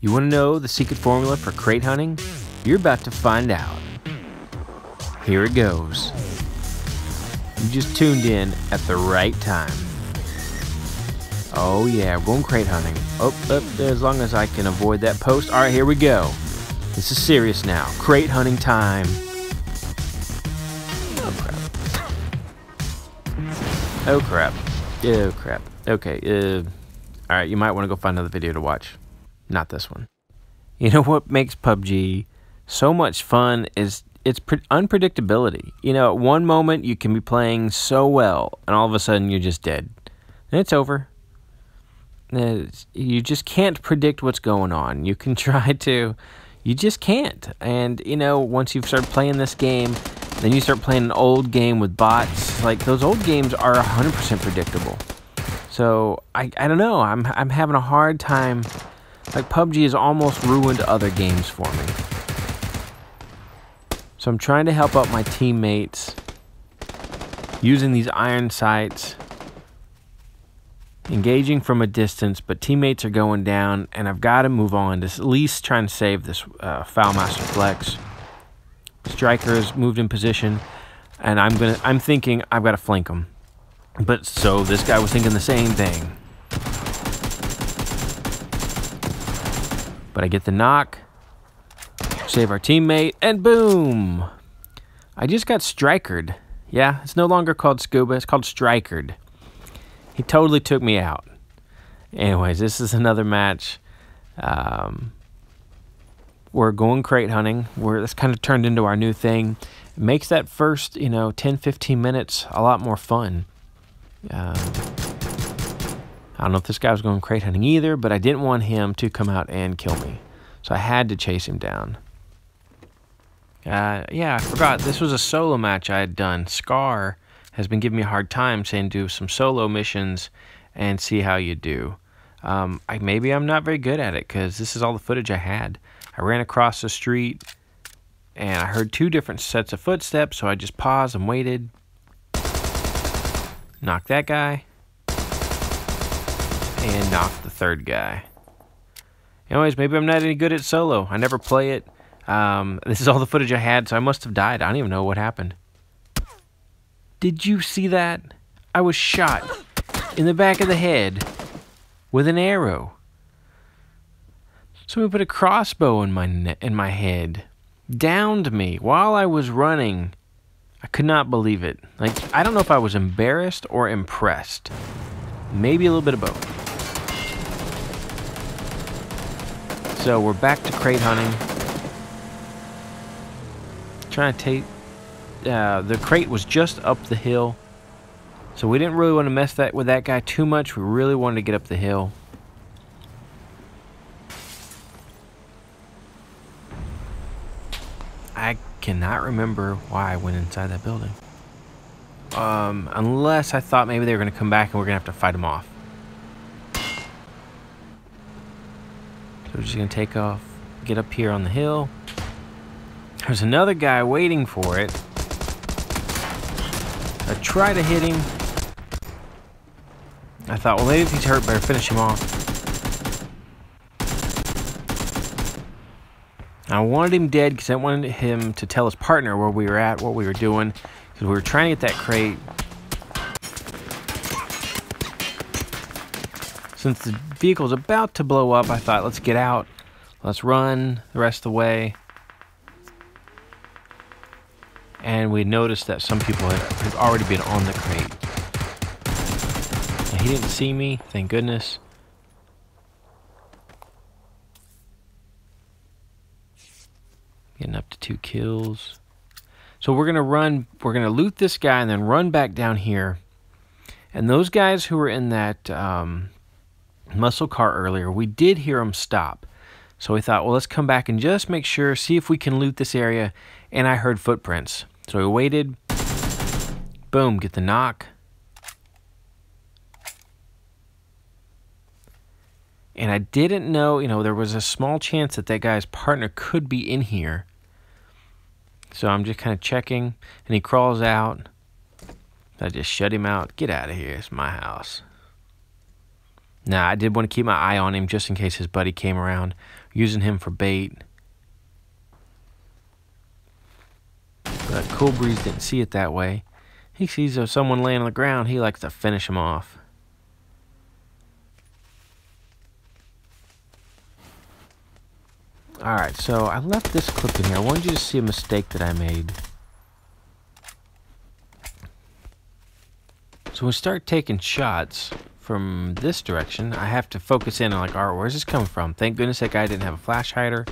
You want to know the secret formula for crate hunting? You're about to find out. Here it goes. You just tuned in at the right time. Oh yeah, we're going crate hunting. As long as I can avoid that post. Alright, here we go. This is serious now. Crate hunting time. Oh crap. Oh crap. Oh crap. Okay, alright, you might want to go find another video to watch. Not this one. You know what makes PUBG so much fun is its unpredictability. You know, at one moment you can be playing so well, and all of a sudden you're just dead. And it's over. You just can't predict what's going on. You can try to, you just can't. And, you know, once you've started playing this game, then you start playing an old game with bots. Like, those old games are 100% predictable. So, I don't know. I'm having a hard time. Like, PUBG has almost ruined other games for me. So I'm trying to help out my teammates using these iron sights, engaging from a distance, but teammates are going down, and I've got to move on to at least try and save this Foul Master Flex. Striker's moved in position, and I'm thinking I've got to flank him. But so this guy was thinking the same thing. But I get the knock, save our teammate, and boom! I just got strikered. Yeah, it's no longer called scuba, it's called strikered. He totally took me out. Anyways, this is another match. We're going crate hunting. This kind of turned into our new thing. It makes that first, 10-15 minutes a lot more fun. I don't know if this guy was going crate hunting either, but I didn't want him to come out and kill me. So I had to chase him down. Yeah, I forgot. This was a solo match I had done. Scar has been giving me a hard time saying do some solo missions and see how you do. Maybe I'm not very good at it because this is all the footage I had. I ran across the street and I heard 2 different sets of footsteps, so I just paused and waited. Knocked that guy. And knocked the 3rd guy. Anyways, maybe I'm not any good at solo. I never play it. This is all the footage I had, so I must have died. I don't even know what happened. Did you see that? I was shot in the back of the head with an arrow. Somebody put a crossbow in my head. Downed me while I was running. I could not believe it. Like, I don't know if I was embarrassed or impressed. Maybe a little bit of both. So we're back to crate hunting. Trying to take... the crate was just up the hill. So we didn't really want to mess with that guy too much. We really wanted to get up the hill. I cannot remember why I went inside that building. Unless I thought maybe they were going to come back and we're going to have to fight them off. So we're just going to take off, get up here on the hill. There's another guy waiting for it. I try to hit him. I thought, well, maybe if he's hurt, better finish him off. I wanted him dead because I wanted him to tell his partner where we were at, what we were doing, because we were trying to get that crate. Since the vehicle's about to blow up, I thought, let's get out. Let's run the rest of the way. And we noticed that some people had already been on the crate. Now, he didn't see me, thank goodness. Getting up to 2 kills. So we're gonna loot this guy and then run back down here. And those guys who were in that muscle car earlier, we did hear them stop. So we thought, well, let's come back and just make sure, see if we can loot this area. And I heard footprints. So we waited. Boom, get the knock. And I didn't know, there was a small chance that that guy's partner could be in here. So I'm just kind of checking, and he crawls out. I just shut him out. Get out of here, it's my house. Nah, I did want to keep my eye on him just in case his buddy came around, using him for bait. But Cool Breeze didn't see it that way. He sees someone laying on the ground, he likes to finish him off. Alright, so I left this clip in here. I wanted you to see a mistake that I made. So when we start taking shots from this direction, I have to focus in on like, alright, where's this coming from? Thank goodness that guy didn't have a flash hider.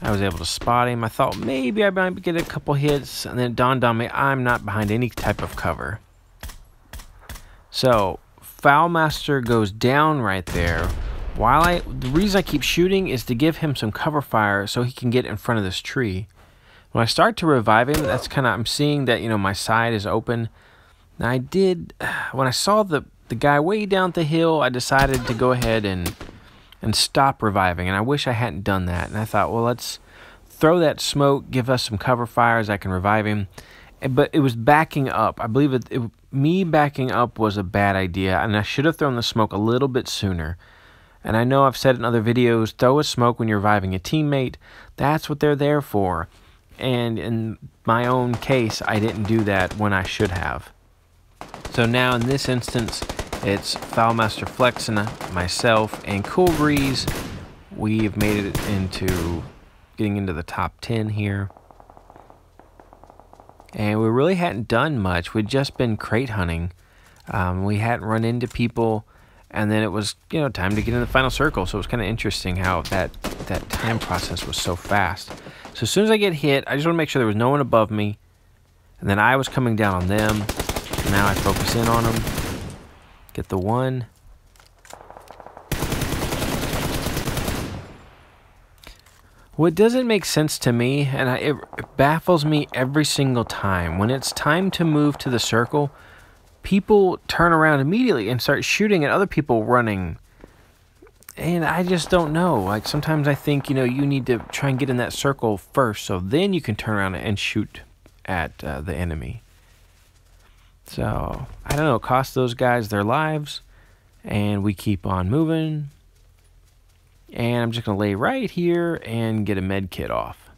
I was able to spot him. I thought maybe I might get a couple hits, and then it dawned on me I'm not behind any type of cover. So Foulmaster goes down right there. The reason I keep shooting is to give him some cover fire so he can get in front of this tree. When I start to revive him, that's kind of, I'm seeing that, you know, my side is open. Now when I saw the guy way down the hill, I decided to go ahead and stop reviving, and I wish I hadn't done that. And I thought, well, let's throw that smoke, give us some cover fire as I can revive him. But it was backing up. I believe me backing up was a bad idea, and I should have thrown the smoke a little bit sooner. And I know I've said in other videos, throw a smoke when you're reviving a teammate. That's what they're there for. And in my own case, I didn't do that when I should have. So now in this instance, it's Foulmaster Flex and myself and Cool Breeze. We've made it into getting into the top 10 here. And we really hadn't done much. We'd just been crate hunting. We hadn't run into people. And then it was, you know, time to get in the final circle. So it was kind of interesting how that time process was so fast. So as soon as I get hit, I just want to make sure there was no one above me. And then I was coming down on them. Now I focus in on them. Get the one. What doesn't make sense to me, and it baffles me every single time, when it's time to move to the circle, people turn around immediately and start shooting at other people running. And I just don't know. Like, sometimes I think, you know, you need to try and get in that circle first, so then you can turn around and shoot at the enemy. So, I don't know. It costs those guys their lives, and we keep on moving. And I'm just going to lay right here and get a med kit off.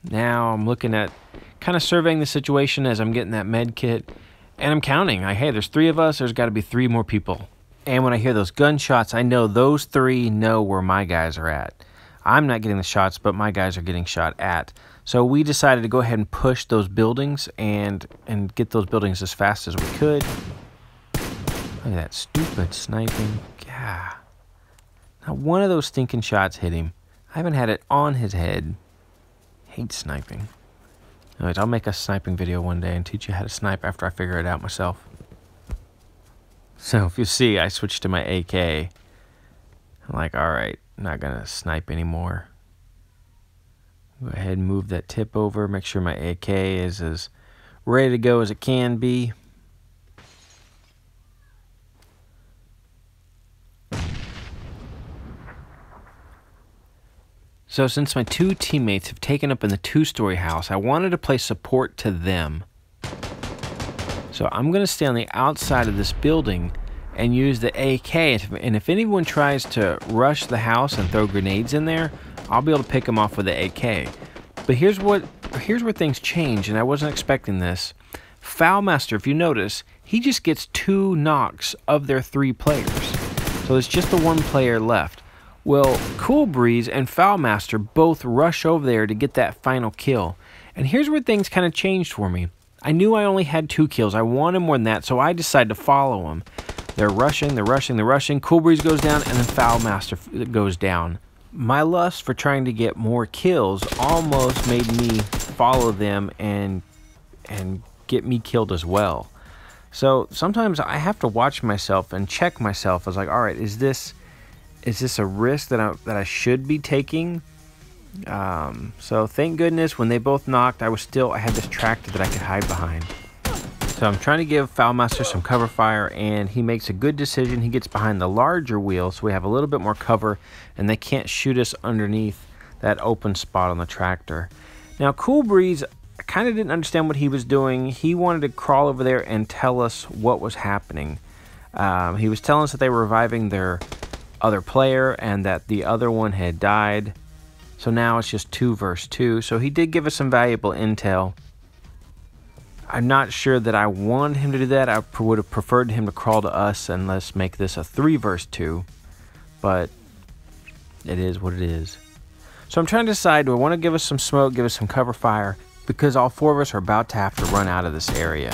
Now I'm looking at, kind of surveying the situation as I'm getting that med kit. And I'm counting. Like, hey, there's 3 of us. There's got to be 3 more people. And when I hear those gunshots, I know those 3 know where my guys are at. I'm not getting the shots, but my guys are getting shot at. So we decided to go ahead and push those buildings and get those buildings as fast as we could. Look at that stupid sniping. God. Not one of those stinking shots hit him. I haven't had it on his head. Hate sniping. Anyways, I'll make a sniping video one day and teach you how to snipe after I figure it out myself. So if you see, I switched to my AK. I'm like, alright, not gonna snipe anymore. Go ahead and move that tip over. Make sure my AK is as ready to go as it can be. So since my 2 teammates have taken up in the 2-story house, I wanted to play support to them. So I'm going to stay on the outside of this building and use the AK. And if anyone tries to rush the house and throw grenades in there, I'll be able to pick them off with the AK. But here's where things change, and I wasn't expecting this. Foulmaster, if you notice, he just gets 2 knocks of their 3 players. So there's just the 1 player left. Well, Cool Breeze and Foulmaster both rush over there to get that final kill. And here's where things kind of changed for me. I knew I only had 2 kills. I wanted more than that, so I decided to follow them. They're rushing, they're rushing, they're rushing. Cool Breeze goes down, and then Foulmaster goes down. My lust for trying to get more kills almost made me follow them and get me killed as well. So sometimes I have to watch myself and check myself. I was like, all right, is this a risk that I should be taking? So thank goodness when they both knocked, I had this tractor that I could hide behind. So I'm trying to give Foulmaster some cover fire, and he makes a good decision. He gets behind the larger wheel, so we have a little bit more cover, and they can't shoot us underneath that open spot on the tractor. Now, Cool Breeze, I kind of didn't understand what he was doing. He wanted to crawl over there and tell us what was happening. He was telling us that they were reviving their other player and that the other one had died. So now it's just 2 versus 2. So he did give us some valuable intel. I'm not sure that I wanted him to do that. I would have preferred him to crawl to us and let's make this a 3 versus 2. But it is what it is. So I'm trying to decide, do I want to give us some smoke, give us some cover fire? Because all 4 of us are about to have to run out of this area.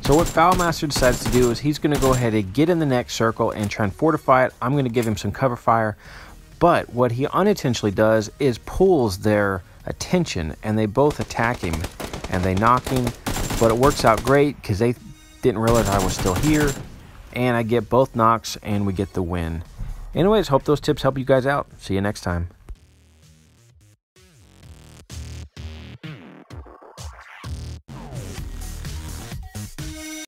So what Foulmaster decides to do is he's going to go ahead and get in the next circle and try and fortify it. I'm going to give him some cover fire. But what he unintentionally does is pulls their attention and they both attack him and they knock him. But it works out great because they didn't realize I was still here. And I get both knocks and we get the win. Anyways, hope those tips help you guys out. See you next time.